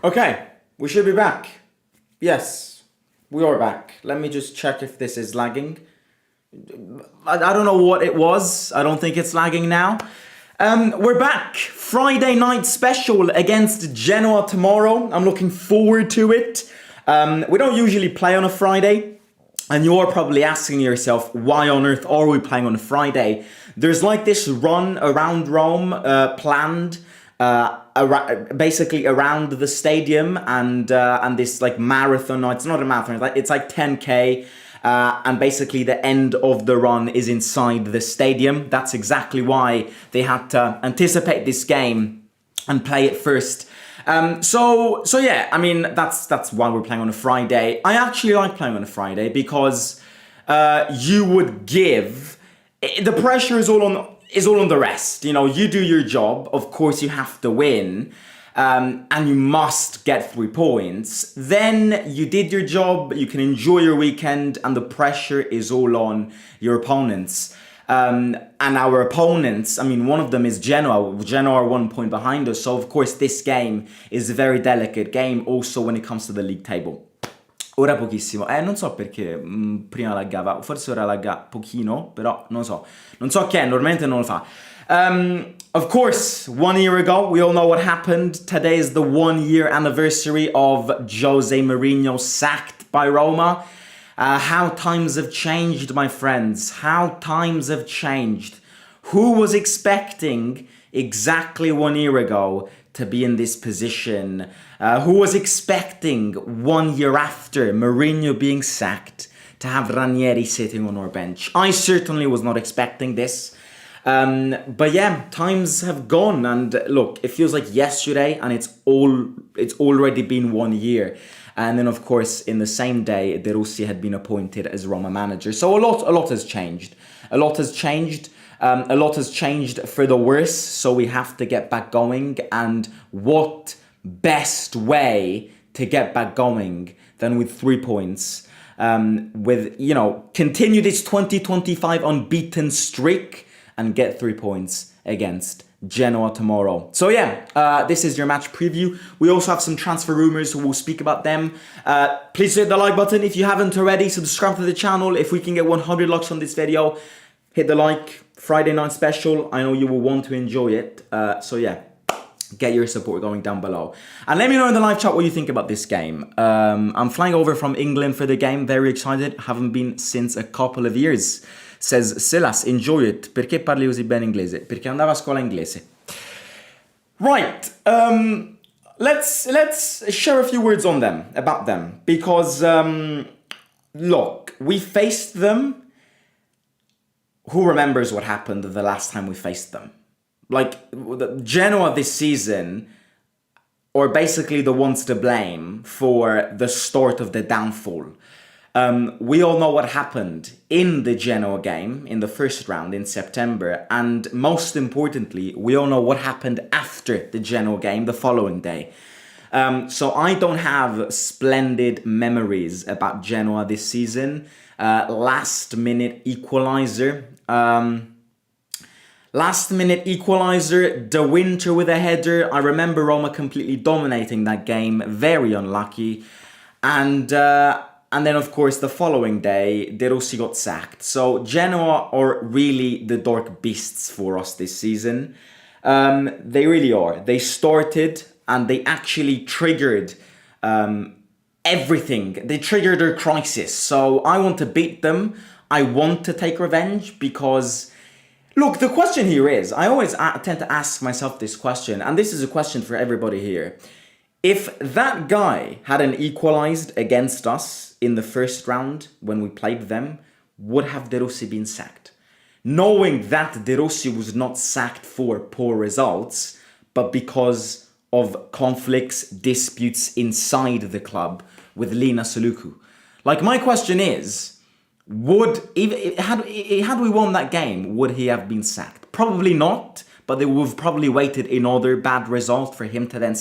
Okay, we should be back. Yes, we are back. Let me just check if this is lagging. I don't know what it was. I don't think it's lagging now. We're back. Friday night special against Genoa tomorrow. I'm looking forward to it. We don't usually play on a Friday. And you're probably asking yourself, why on earth are we playing on a Friday? There's like this run around Rome planned, basically around the stadium, and this like marathon. No, it's not a marathon. It's like 10K, and basically the end of the run is inside the stadium. That's exactly why they had to anticipate this game and play it first. So yeah, I mean, that's why we're playing on a Friday. I actually like playing on a Friday because you would give the pressure is all on the rest. You know, you do your job. Of course, you have to win, and you must get 3 points. Then you did your job. You can enjoy your weekend, and the pressure is all on your opponents. And our opponents, I mean, one of them is Genoa. Genoa are 1 point behind us. So, of course, this game is a very delicate game also when it comes to the league table. Ora pochissimo. Non so perché prima laggava. Forse ora lagga pochino, però non so. Non so che, normalmente non lo fa. Of course, 1 year ago, we all know what happened. Today is the 1 year anniversary of Jose Mourinho sacked by Roma. How times have changed, my friends. How times have changed. Who was expecting exactly 1 year ago to be in this position? Who was expecting 1 year after Mourinho being sacked to have Ranieri sitting on our bench? I certainly was not expecting this. But yeah, times have gone, and look, it feels like yesterday, and it's already been 1 year. And then, of course, in the same day, De Rossi had been appointed as Roma manager. So a lot has changed. A lot has changed. A lot has changed for the worse. So we have to get back going. And what best way to get back going than with 3 points? Continue this 2025 unbeaten streak and get 3 points against Genoa tomorrow. So yeah, this is your match preview. We also have some transfer rumors, so we'll speak about them. Please hit the like button if you haven't already. Subscribe to the channel. If we can get 100 likes on this video, hit the like. Friday night special. I know you will want to enjoy it. So yeah, get your support going down below. And let me know in the live chat what you think about this game. I'm flying over from England for the game. Very excited. Haven't been since a couple of years. Says Silas, enjoy it. Perché parli così bene inglese? Perché andava a scuola inglese. Right. Let's share a few words on them, about them. Because, look, we faced them. Who remembers what happened the last time we faced them? Like, Genoa this season are basically the ones to blame for the start of the downfall. We all know what happened in the Genoa game in the first round in September, and most importantly, we all know what happened after the Genoa game the following day. So I don't have splendid memories about Genoa this season. Last minute equalizer, De Winter with a header. I remember Roma completely dominating that game, very unlucky. And then, of course, the following day, De Rossi got sacked. So Genoa are really the dark beasts for us this season. They really are. They started and they actually triggered everything. They triggered their crisis. So I want to beat them. I want to take revenge because, look, the question here is, I always tend to ask myself this question, and this is a question for everybody here. If that guy hadn't equalized against us in the first round when we played them, would have De Rossi been sacked? Knowing that De Rossi was not sacked for poor results, but because of conflicts, disputes inside the club with Lina Suluku. Like, my question is, had we won that game, would he have been sacked? Probably not, but they would have probably waited another bad result for him to then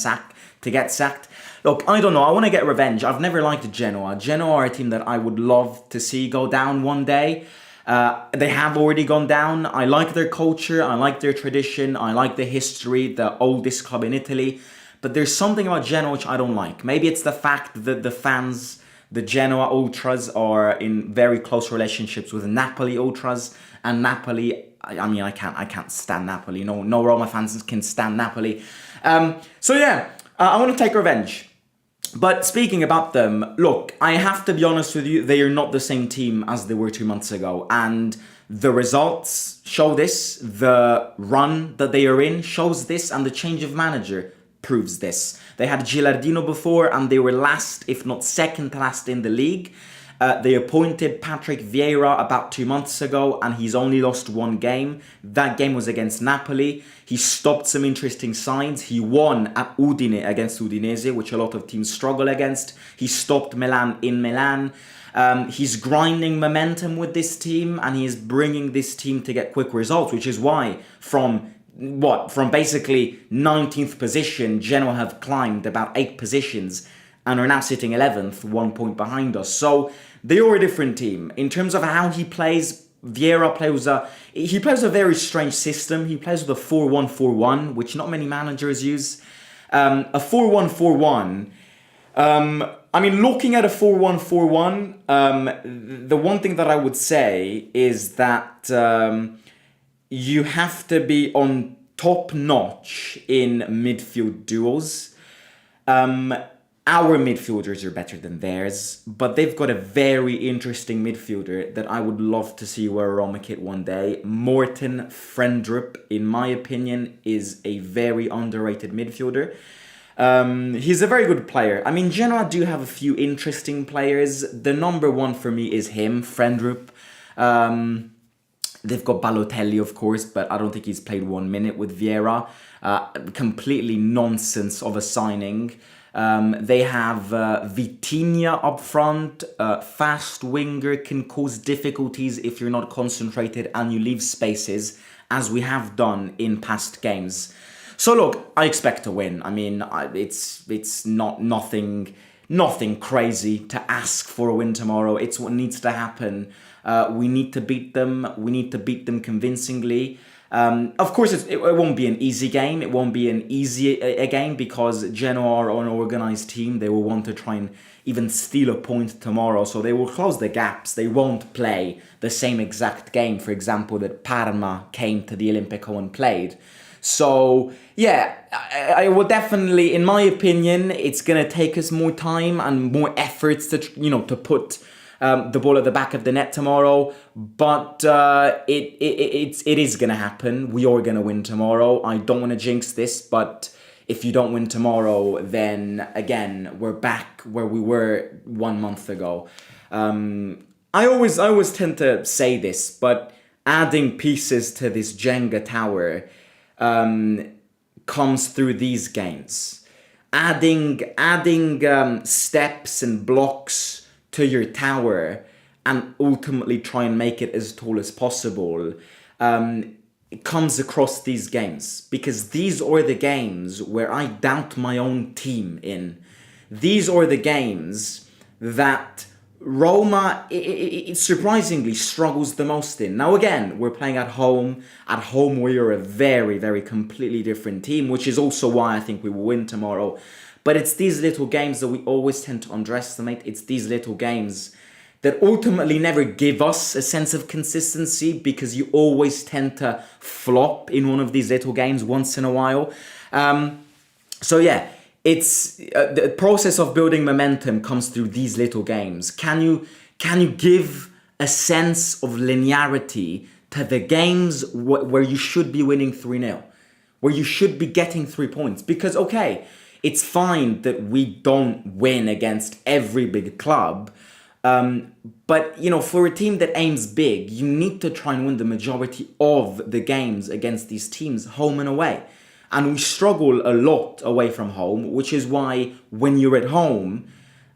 get sacked. Look, I don't know. I want to get revenge. I've never liked Genoa. Genoa are a team that I would love to see go down one day. They have already gone down. I like their culture. I like their tradition. I like the history, the oldest club in Italy. but there's something about Genoa which I don't like. Maybe it's the fact that the fans, the Genoa ultras, are in very close relationships with Napoli ultras, and Napoli. I mean, I can't stand Napoli. No Roma fans can stand Napoli. So yeah, I want to take revenge. But speaking about them, look, I have to be honest with you, they are not the same team as they were 2 months ago. And the results show this, the run that they are in shows this, and the change of manager proves this. They had Gilardino before, and they were last, if not second to last in the league. They appointed Patrick Vieira about 2 months ago, and he's only lost one game. That game was against Napoli. He stopped some interesting signs. He won at Udine against Udinese, which a lot of teams struggle against. He stopped Milan in Milan. He's grinding momentum with this team, and he is bringing this team to get quick results, which is why from basically 19th position, Genoa have climbed about 8 positions and are now sitting 11th, 1 point behind us. So they are a different team. In terms of how he plays, Vieira plays a very strange system. He plays with a 4-1-4-1, which not many managers use. A 4-1-4-1. I mean, looking at a 4-1-4-1, the one thing that I would say is that you have to be on top notch in midfield duels. Our midfielders are better than theirs, but they've got a very interesting midfielder that I would love to see wear a Roma kit one day. Morten Frendrup, in my opinion, is a very underrated midfielder. He's a very good player. I mean, Genoa do have a few interesting players. The number one for me is him, Frendrup. They've got Balotelli, of course, but I don't think he's played 1 minute with Vieira. Completely nonsense of a signing. They have Vitinha up front, fast winger, can cause difficulties if you're not concentrated and you leave spaces, as we have done in past games. So look, I expect to win. I mean, it's not nothing crazy to ask for a win tomorrow. It's what needs to happen. We need to beat them. We need to beat them convincingly. Of course, it won't be an easy game. It won't be an easy game because Genoa are an organised team. They will want to try and even steal a point tomorrow. So they will close the gaps. They won't play the same exact game, for example, that Parma came to the Olimpico and played. So, yeah, I will definitely, in my opinion, it's going to take us more time and more efforts to put the ball at the back of the net tomorrow, but it is going to happen. We are going to win tomorrow. I don't want to jinx this, but if you don't win tomorrow, then again, we're back where we were 1 month ago. I always tend to say this, but adding pieces to this Jenga tower comes through these games. Adding steps and blocks to your tower and ultimately try and make it as tall as possible, it comes across these games, because these are the games where I doubt my own team in. These are the games that Roma it surprisingly struggles the most in. Now again, we're playing at home. At home we are a very, very completely different team, which is also why I think we will win tomorrow. But it's these little games that we always tend to underestimate. It's these little games that ultimately never give us a sense of consistency, because you always tend to flop in one of these little games once in a while. So yeah, it's the process of building momentum comes through these little games. Can you give a sense of linearity to the games where you should be winning 3-0, where you should be getting 3 points? Because okay, it's fine that we don't win against every big club, but for a team that aims big, you need to try and win the majority of the games against these teams, home and away. And we struggle a lot away from home, which is why when you're at home,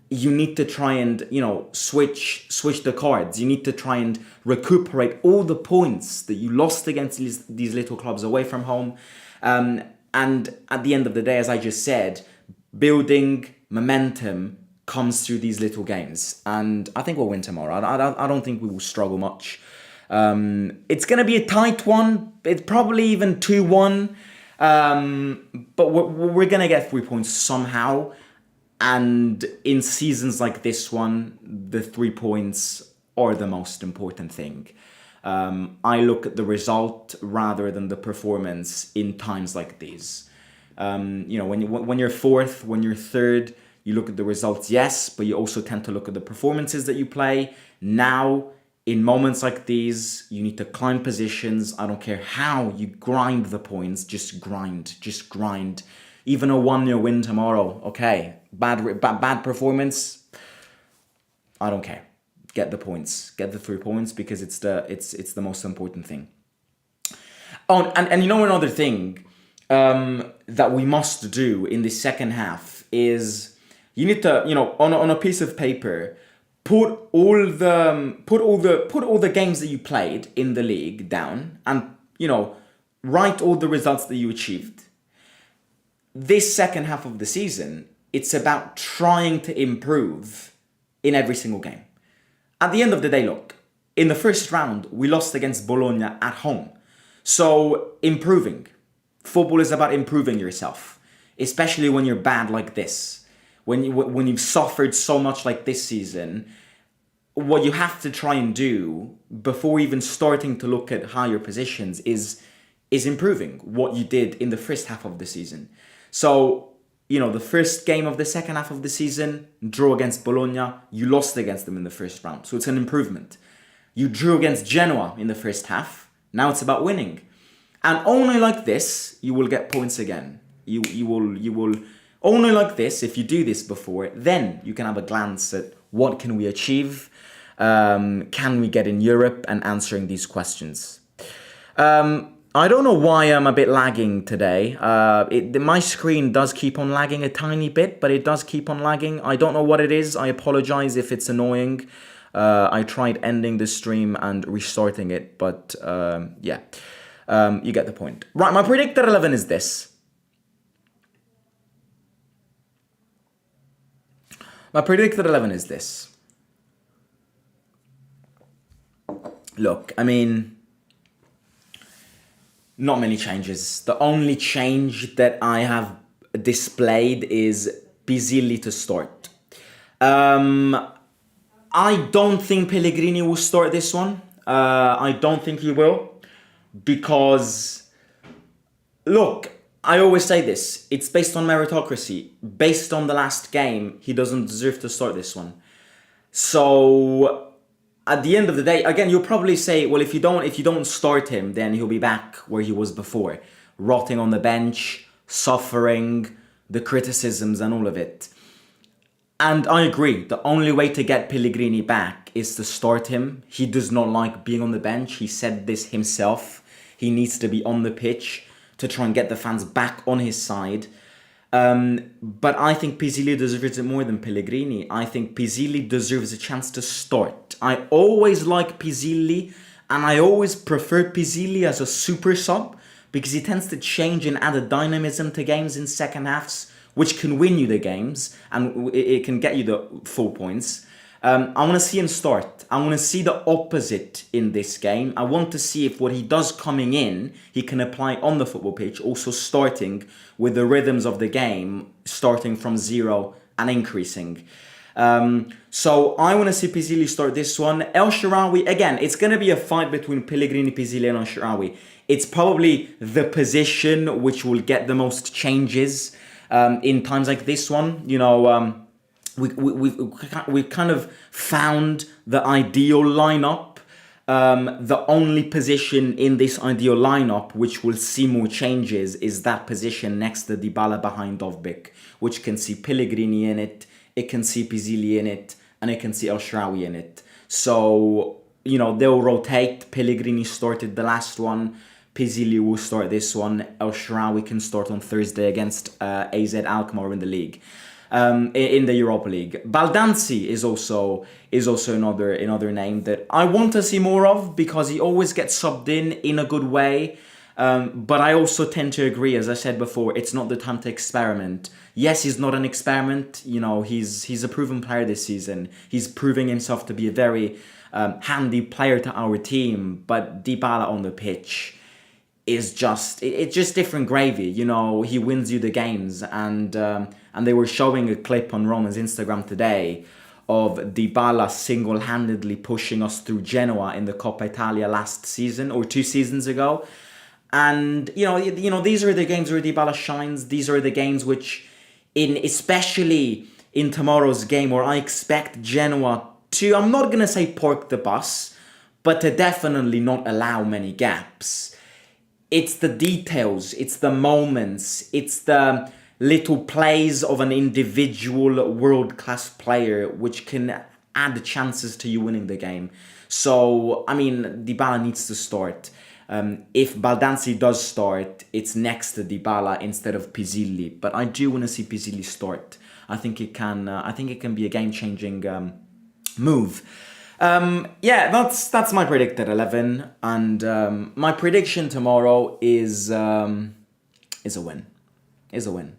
you need to try and switch the cards. You need to try and recuperate all the points that you lost against these little clubs away from home. And at the end of the day, as I just said, building momentum comes through these little games. And I think we'll win tomorrow. I don't think we will struggle much. It's going to be a tight one. It's probably even 2-1. But we're going to get 3 points somehow. And in seasons like this one, the 3 points are the most important thing. I look at the result rather than the performance in times like these. When you're fourth, when you're third, you look at the results, yes, but you also tend to look at the performances that you play. Now, in moments like these, you need to climb positions. I don't care how you grind the points, just grind. Even a 1-0 win tomorrow, okay. Bad performance, I don't care. Get the points, get the 3 points, because it's the most important thing. Oh, and another thing that we must do in the second half is you need to, on a piece of paper, put all the games that you played in the league down, and write all the results that you achieved. This second half of the season, it's about trying to improve in every single game. At the end of the day, look, in the first round, we lost against Bologna at home. So, improving. Football is about improving yourself, especially when you're bad like this. When you've suffered so much like this season, what you have to try and do before even starting to look at higher positions is improving what you did in the first half of the season. So, the first game of the second half of the season, draw against Bologna, you lost against them in the first round. So it's an improvement. You drew against Genoa in the first half. Now it's about winning. And only like this, you will get points again. You will only like this, if you do this before, then you can have a glance at what can we achieve, can we get in Europe, and answering these questions. I don't know why I'm a bit lagging today. My screen does keep on lagging a tiny bit, but it does keep on lagging. I don't know what it is. I apologize if it's annoying. I tried ending the stream and restarting it, but you get the point. Right, my predictor 11 is this. My predictor 11 is this. Look, I mean, not many changes. The only change that I have displayed is Pisilli to start. I don't think Pellegrini will start this one. I don't think he will. Because, look, I always say this. It's based on meritocracy. Based on the last game, he doesn't deserve to start this one. So, at the end of the day, again, you'll probably say, well, if you don't start him, then he'll be back where he was before, rotting on the bench, suffering the criticisms and all of it. And I agree. The only way to get Pellegrini back is to start him. He does not like being on the bench. He said this himself. He needs to be on the pitch to try and get the fans back on his side. But I think Pisilli deserves it more than Pellegrini. I think Pisilli deserves a chance to start. I always like Pisilli, and I always prefer Pisilli as a super sub, because he tends to change and add a dynamism to games in second halves, which can win you the games, and it can get you the full points. I want to see him start. I want to see the opposite in this game. I want to see if what he does coming in, he can apply on the football pitch, also starting with the rhythms of the game, starting from 0 and increasing. So I want to see Pisilli start this one. El Shaarawy, again, it's going to be a fight between Pellegrini, Pisilli and El Shaarawy. It's probably the position which will get the most changes in times like this one. We've kind of found the ideal lineup. The only position in this ideal lineup which will see more changes is that position next to Dybala behind Dovbyk, which can see Pellegrini in it, it can see Pisilli in it, and it can see El Shaarawy in it. So, they'll rotate. Pellegrini started the last one. Pisilli will start this one. El Shaarawy can start on Thursday against AZ Alkmaar in the league. In the Europa League. Baldanzi is also another name that I want to see more of, because he always gets subbed in a good way. But I also tend to agree, as I said before, it's not the time to experiment. Yes, he's not an experiment. He's a proven player this season. He's proving himself to be a very handy player to our team. But Dybala on the pitch, is just it's just different gravy. You know, he wins you the games, and they were showing a clip on Roma's Instagram today of Dybala single-handedly pushing us through Genoa in the Coppa Italia last season or 2 seasons ago. And you know these are the games where Dybala shines. These are the games which, especially in tomorrow's game, where I expect Genoa to, I'm not gonna say park the bus, but to definitely not allow many gaps. It's the details, it's the moments, it's the little plays of an individual world-class player which can add chances to you winning the game. So, I mean, Dybala needs to start. If Baldanzi does start, it's next to Dybala instead of Pisilli. But I do want to see Pisilli start. I think it can. I think it can be a game-changing move. Yeah, that's my predicted 11, and my prediction tomorrow is a win. It's a win.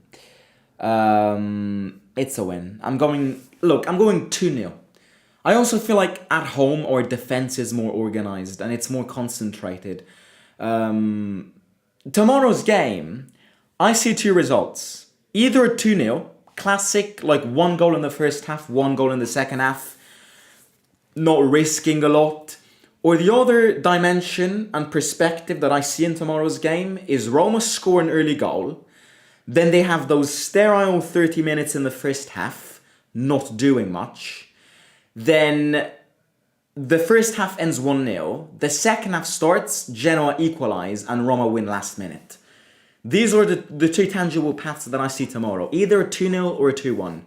It's a win. I'm going 2-0. I also feel like at home our defense is more organized and it's more concentrated. Tomorrow's game, I see 2 results. Either 2-0, classic, like 1 goal in the first half, 1 goal in the second half, not risking a lot. Or the other dimension and perspective that I see in tomorrow's game is Roma score an early goal, then they have those sterile 30 minutes in the first half, not doing much. Then the first half ends 1-0, the second half starts, Genoa equalise, and Roma win last minute. These are the 2 tangible paths that I see tomorrow, either a 2-0 or a 2-1.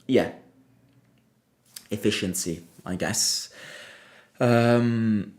Yeah. Efficiency, I guess. They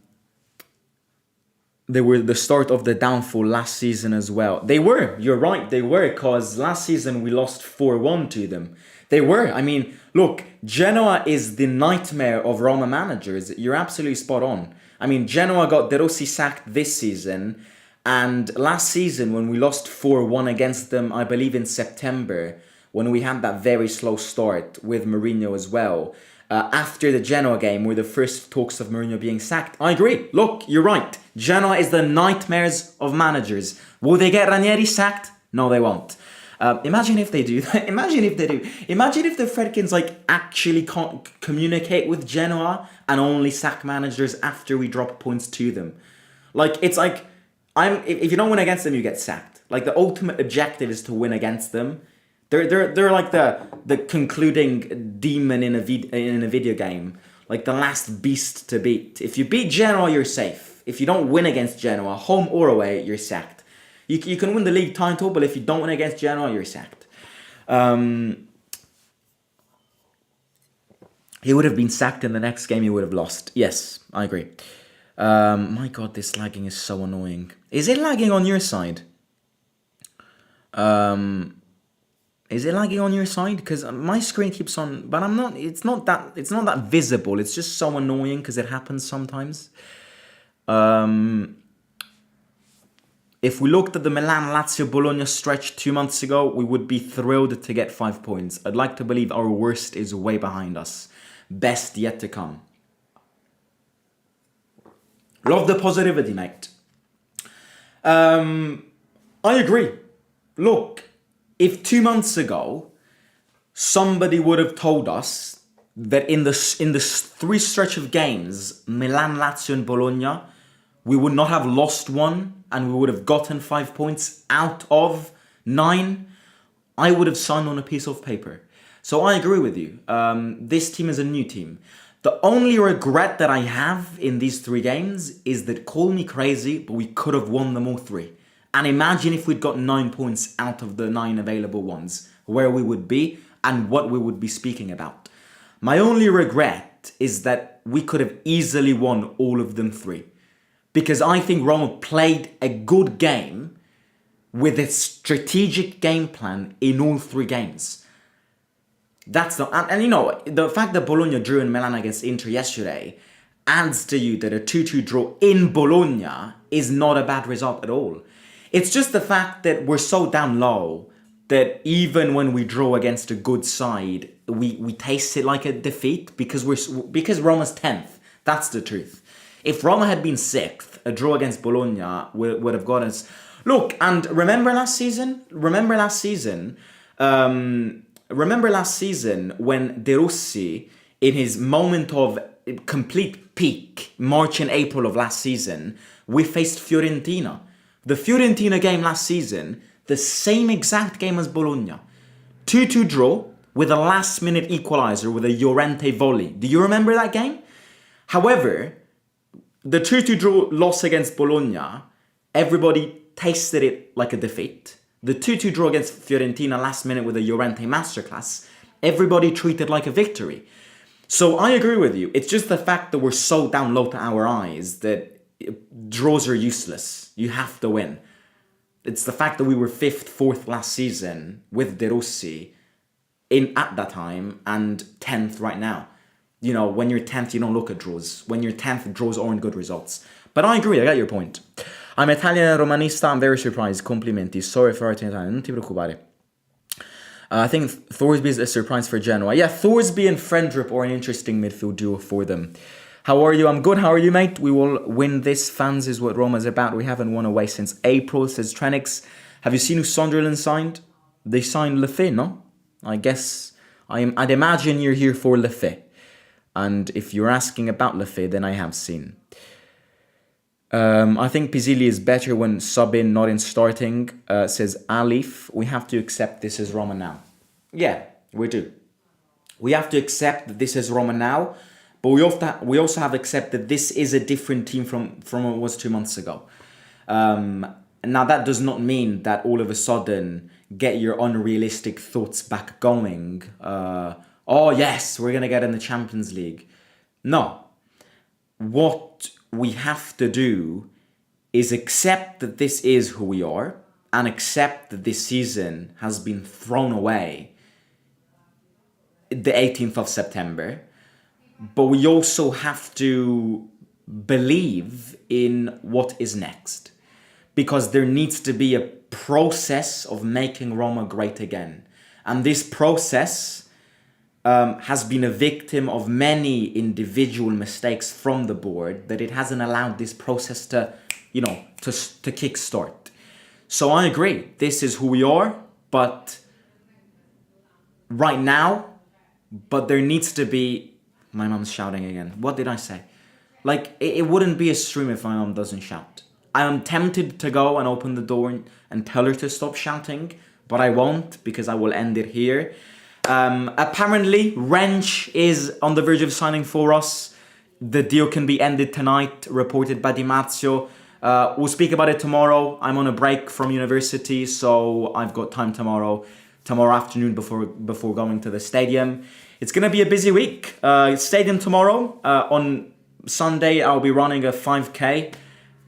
were the start of the downfall last season as well. They were, you're right, they were, because last season we lost 4-1 to them. They were, I mean, look, Genoa is the nightmare of Roma managers. You're absolutely spot on. I mean, Genoa got De Rossi sacked this season, and last season when we lost 4-1 against them, I believe in September, when we had that very slow start with Mourinho as well, after the Genoa game were the first talks of Mourinho being sacked. I agree. Look, you're right. Genoa is the nightmares of managers. Will they get Ranieri sacked? No, they won't. Imagine if they do. Imagine if they do. Imagine if the Fredkins actually can't communicate with Genoa and only sack managers after we drop points to them. It's like, if you don't win against them, you get sacked. Like, the ultimate objective is to win against them. They're like the concluding demon in a video game, like the last beast to beat. If you beat Genoa, you're safe. If you don't win against Genoa, home or away, you're sacked. You can win the league title, but if you don't win against Genoa, you're sacked. He would have been sacked in the next game. He would have lost. Yes, I agree. My God, this lagging is so annoying. Is it lagging on your side? Is it lagging on your side? Because my screen keeps on, but I'm not. It's not that visible. It's just so annoying because it happens sometimes. If we looked at the Milan-Lazio-Bologna stretch 2 months ago, we would be thrilled to get 5 points. I'd like to believe our worst is way behind us. Best yet to come. Love the positivity, mate. I agree. Look, if 2 months ago somebody would have told us that in the 3 stretch of games, Milan, Lazio and Bologna, we would not have lost one and we would have gotten 5 points out of 9, I would have signed on a piece of paper. So I agree with you. This team is a new team. The only regret that I have in these 3 games is that, call me crazy, but we could have won them all 3. And imagine if we'd got 9 points out of the 9 available ones, where we would be and what we would be speaking about. My only regret is that we could have easily won all of them 3. Because I think Roma played a good game with a strategic game plan in all 3 games. That's the, and you know, the fact that Bologna drew in Milan against Inter yesterday adds to you that a 2-2 draw in Bologna is not a bad result at all. It's just the fact that we're so down low that even when we draw against a good side, we taste it like a defeat because Roma's 10th. That's the truth. If Roma had been 6th, a draw against Bologna would have got us. Look, and remember last season? Remember last season when De Rossi, in his moment of complete peak, March and April of last season, we faced Fiorentina. The Fiorentina game last season, the same exact game as Bologna. 2-2 draw with a last-minute equalizer with a Llorente volley. Do you remember that game? However, the 2-2 draw loss against Bologna, everybody tasted it like a defeat. The 2-2 draw against Fiorentina last minute with a Llorente masterclass, everybody treated like a victory. So I agree with you. It's just the fact that we're so down low to our eyes that draws are useless. You have to win. It's the fact that we were 5th, 4th last season with De Rossi at that time and 10th right now. You know, when you're 10th, you don't look at draws. When you're 10th, draws aren't good results. But I agree, I get your point. I'm Italian and Romanista, I'm very surprised. Complimenti. Sorry for writing Italian, non ti preoccupare. I think Thorsby is a surprise for Genoa. Yeah, Thorsby and Friendrip are an interesting midfield duo for them. How are you? I'm good. How are you, mate? We will win this. Fans is what Roma's about. We haven't won away since April, says Trenix. Have you seen who Sunderland signed? They signed Lefebvre, no? I guess, I'd imagine you're here for Lefebvre. And if you're asking about Lefebvre, then I have seen. I think Pizzilli is better when sub-in, not in starting, says Alif. We have to accept this is Roma now. Yeah, we do. We have to accept that this is Roma now, but we also have to accept that this is a different team from what it was 2 months ago. Now, that does not mean that all of a sudden get your unrealistic thoughts back going. Oh, yes, we're going to get in the Champions League. No. What we have to do is accept that this is who we are and accept that this season has been thrown away the 18th of September. But we also have to believe in what is next, because there needs to be a process of making Roma great again. And this process has been a victim of many individual mistakes from the board, that it hasn't allowed this process to kickstart. So I agree, this is who we are, but right now, but there needs to be, my mom's shouting again. What did I say? Like, it wouldn't be a stream if my mom doesn't shout. I am tempted to go and open the door and tell her to stop shouting, but I won't, because I will end it here. Apparently, Wrench is on the verge of signing for us. The deal can be ended tonight, reported by Di Marzio. We'll speak about it tomorrow. I'm on a break from university, so I've got time tomorrow afternoon before going to the stadium. It's going to be a busy week. Stadium tomorrow. On Sunday, I'll be running a 5K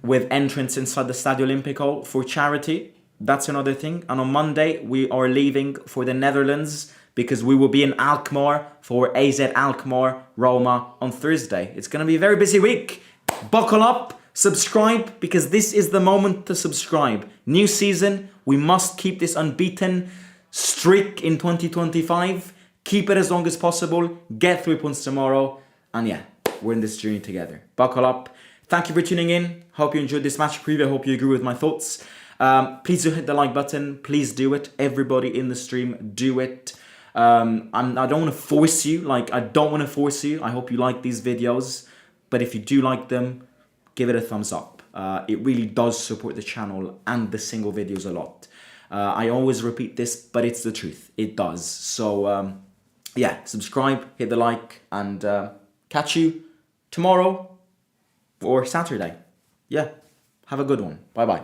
with entrance inside the Stadio Olimpico for charity. That's another thing. And on Monday, we are leaving for the Netherlands, because we will be in Alkmaar for AZ Alkmaar Roma on Thursday. It's going to be a very busy week. Buckle up, subscribe, because this is the moment to subscribe. New season, we must keep this unbeaten streak in 2025. Keep it as long as possible. Get 3 points tomorrow. And yeah, we're in this journey together. Buckle up. Thank you for tuning in. Hope you enjoyed this match preview. I hope you agree with my thoughts. Please do hit the like button. Please do it. Everybody in the stream, do it. I don't want to force you. I hope you like these videos. But if you do like them, give it a thumbs up. It really does support the channel and the single videos a lot. I always repeat this, but it's the truth. It does. So, yeah, subscribe, hit the like, and catch you tomorrow or Saturday. Yeah, have a good one. Bye-bye.